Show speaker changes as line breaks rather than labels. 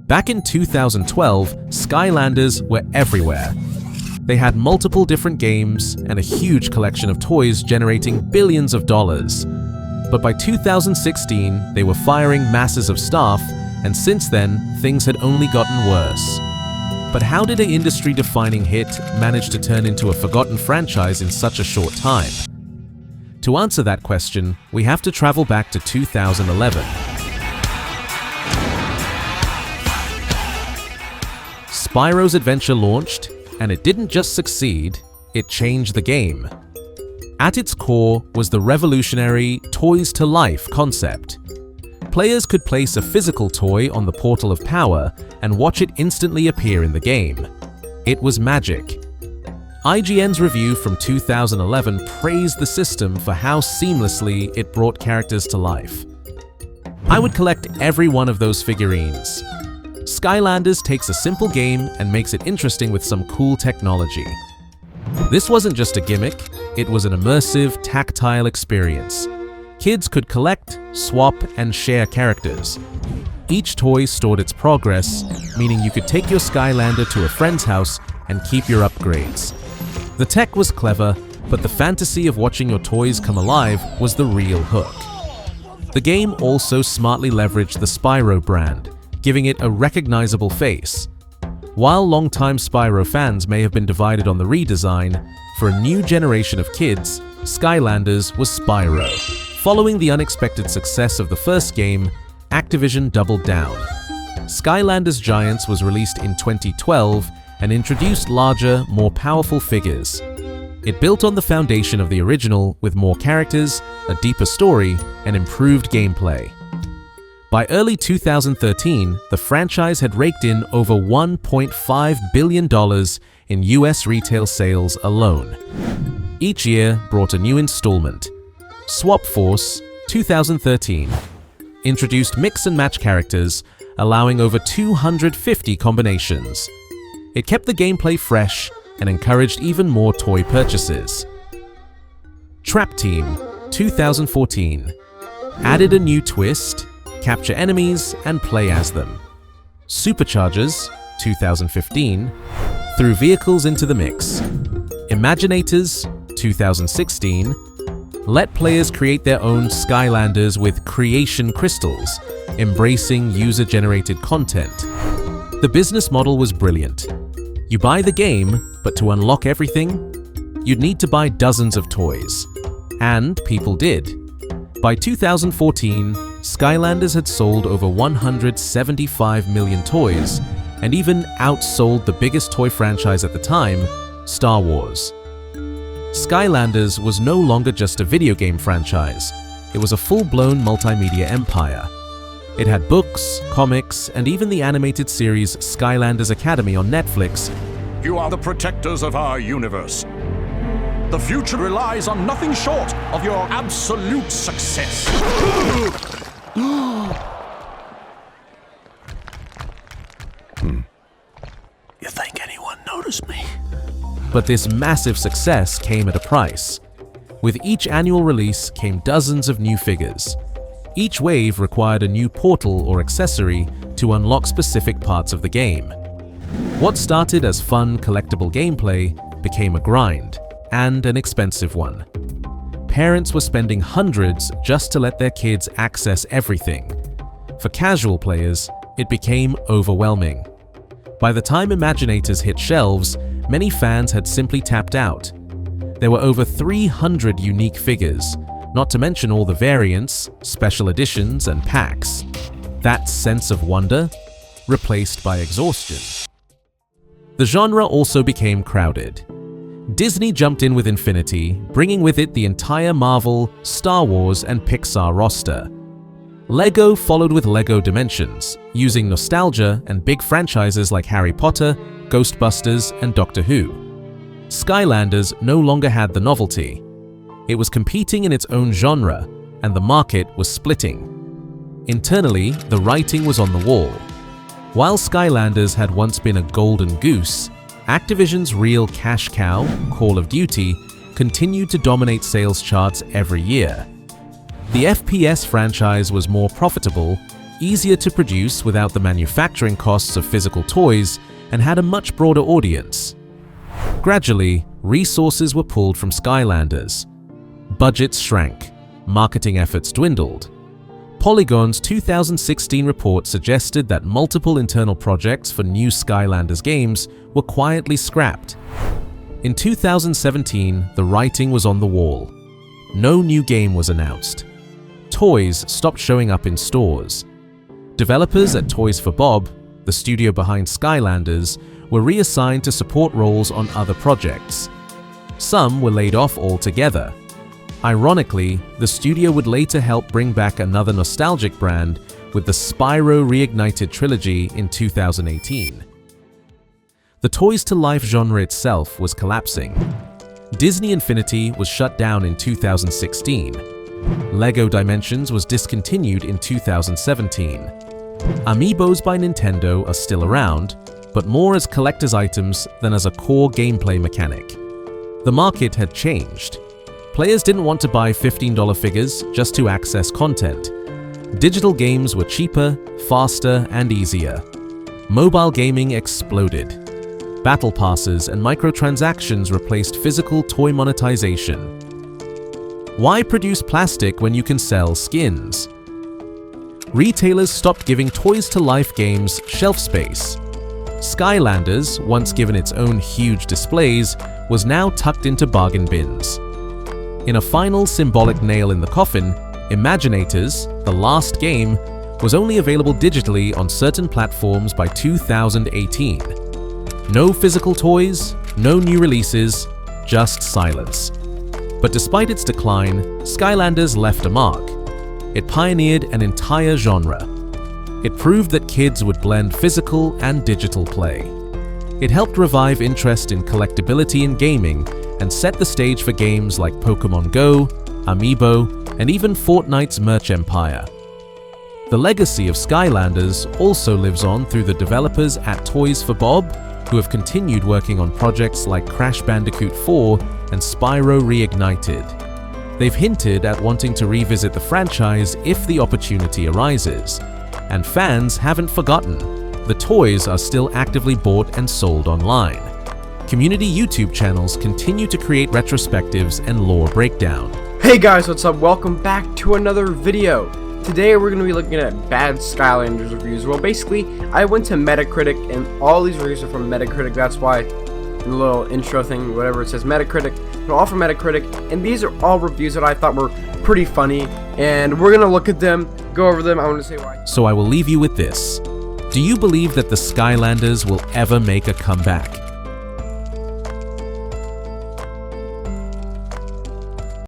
Back in 2012, Skylanders were everywhere. They had multiple different games and a huge collection of toys generating billions of dollars. But by 2016, they were firing masses of staff, and since then, things had only gotten worse. But how did an industry-defining hit manage to turn into a forgotten franchise in such a short time? To answer that question, we have to travel back to 2011. Spyro's Adventure launched, and it didn't just succeed, it changed the game. At its core was the revolutionary Toys to Life concept. Players could place a physical toy on the portal of power and watch it instantly appear in the game. It was magic. IGN's review from 2011 praised the system for how seamlessly it brought characters to life. I would collect every one of those figurines. Skylanders takes a simple game and makes it interesting with some cool technology. This wasn't just a gimmick, it was an immersive, tactile experience. Kids could collect, swap, and share characters. Each toy stored its progress, meaning you could take your Skylander to a friend's house and keep your upgrades. The tech was clever, but the fantasy of watching your toys come alive was the real hook. The game also smartly leveraged the Spyro brand, giving it a recognizable face. While longtime Spyro fans may have been divided on the redesign, for a new generation of kids, Skylanders was Spyro. Following the unexpected success of the first game, Activision doubled down. Skylanders Giants was released in 2012 and introduced larger, more powerful figures. It built on the foundation of the original with more characters, a deeper story, and improved gameplay. By early 2013, the franchise had raked in over $1.5 billion in US retail sales alone. Each year brought a new installment. Swap Force 2013 introduced mix and match characters, allowing over 250 combinations. It kept the gameplay fresh and encouraged even more toy purchases. Trap Team 2014 added a new twist, capture enemies, and play as them. Superchargers 2015 threw vehicles into the mix. Imaginators 2016 let players create their own Skylanders with creation crystals, embracing user-generated content. The business model was brilliant. You buy the game, but to unlock everything, you'd need to buy dozens of toys. And people did. By 2014, Skylanders had sold over 175 million toys, and even outsold the biggest toy franchise at the time, Star Wars. Skylanders was no longer just a video game franchise, it was a full-blown multimedia empire. It had books, comics, and even the animated series Skylanders Academy on Netflix.
You are the protectors of our universe. The future relies on nothing short of your absolute success.
You think anyone noticed me?
But this massive success came at a price. With each annual release came dozens of new figures. Each wave required a new portal or accessory to unlock specific parts of the game. What started as fun, collectible gameplay became a grind, and an expensive one. Parents were spending hundreds just to let their kids access everything. For casual players, it became overwhelming. By the time Imaginators hit shelves, many fans had simply tapped out. There were over 300 unique figures, not to mention all the variants, special editions, and packs. That sense of wonder replaced by exhaustion. The genre also became crowded. Disney jumped in with Infinity, bringing with it the entire Marvel, Star Wars, and Pixar roster. LEGO followed with LEGO Dimensions, using nostalgia and big franchises like Harry Potter, Ghostbusters, and Doctor Who. Skylanders no longer had the novelty. It was competing in its own genre, and the market was splitting. Internally, the writing was on the wall. While Skylanders had once been a golden goose, Activision's real cash cow, Call of Duty, continued to dominate sales charts every year. The FPS franchise was more profitable, easier to produce without the manufacturing costs of physical toys, and had a much broader audience. Gradually, resources were pulled from Skylanders. Budgets shrank, marketing efforts dwindled. Polygon's 2016 report suggested that multiple internal projects for new Skylanders games were quietly scrapped. In 2017, the writing was on the wall. No new game was announced. Toys stopped showing up in stores. Developers at Toys for Bob, the studio behind Skylanders, were reassigned to support roles on other projects. Some were laid off altogether. Ironically, the studio would later help bring back another nostalgic brand with the Spyro Reignited trilogy in 2018. The Toys to Life genre itself was collapsing. Disney Infinity was shut down in 2016. LEGO Dimensions was discontinued in 2017. Amiibos by Nintendo are still around, but more as collector's items than as a core gameplay mechanic. The market had changed. Players didn't want to buy $15 figures just to access content. Digital games were cheaper, faster, and easier. Mobile gaming exploded. Battle passes and microtransactions replaced physical toy monetization. Why produce plastic when you can sell skins? Retailers stopped giving Toys to Life games shelf space. Skylanders, once given its own huge displays, was now tucked into bargain bins. In a final symbolic nail in the coffin, Imaginators, the last game, was only available digitally on certain platforms by 2018. No physical toys, no new releases, just silence. But despite its decline, Skylanders left a mark. It pioneered an entire genre. It proved that kids would blend physical and digital play. It helped revive interest in collectability in gaming and set the stage for games like Pokemon Go, Amiibo, and even Fortnite's merch empire. The legacy of Skylanders also lives on through the developers at Toys for Bob, who have continued working on projects like Crash Bandicoot 4 and Spyro Reignited. They've hinted at wanting to revisit the franchise if the opportunity arises. And fans haven't forgotten. The toys are still actively bought and sold online. Community YouTube channels continue to create retrospectives and lore breakdown.
Hey guys, what's up? Welcome back to another video. Today we're going to be looking at bad Skylanders reviews. Well, basically, I went to Metacritic, and all these reviews are from Metacritic. That's why in the little intro thing, whatever, it says Metacritic. They're all from Metacritic, and these are all reviews that I thought were pretty funny, and we're going to look at them, go over them. I want to say why.
So I will leave you with this. Do you believe that the Skylanders will ever make a comeback?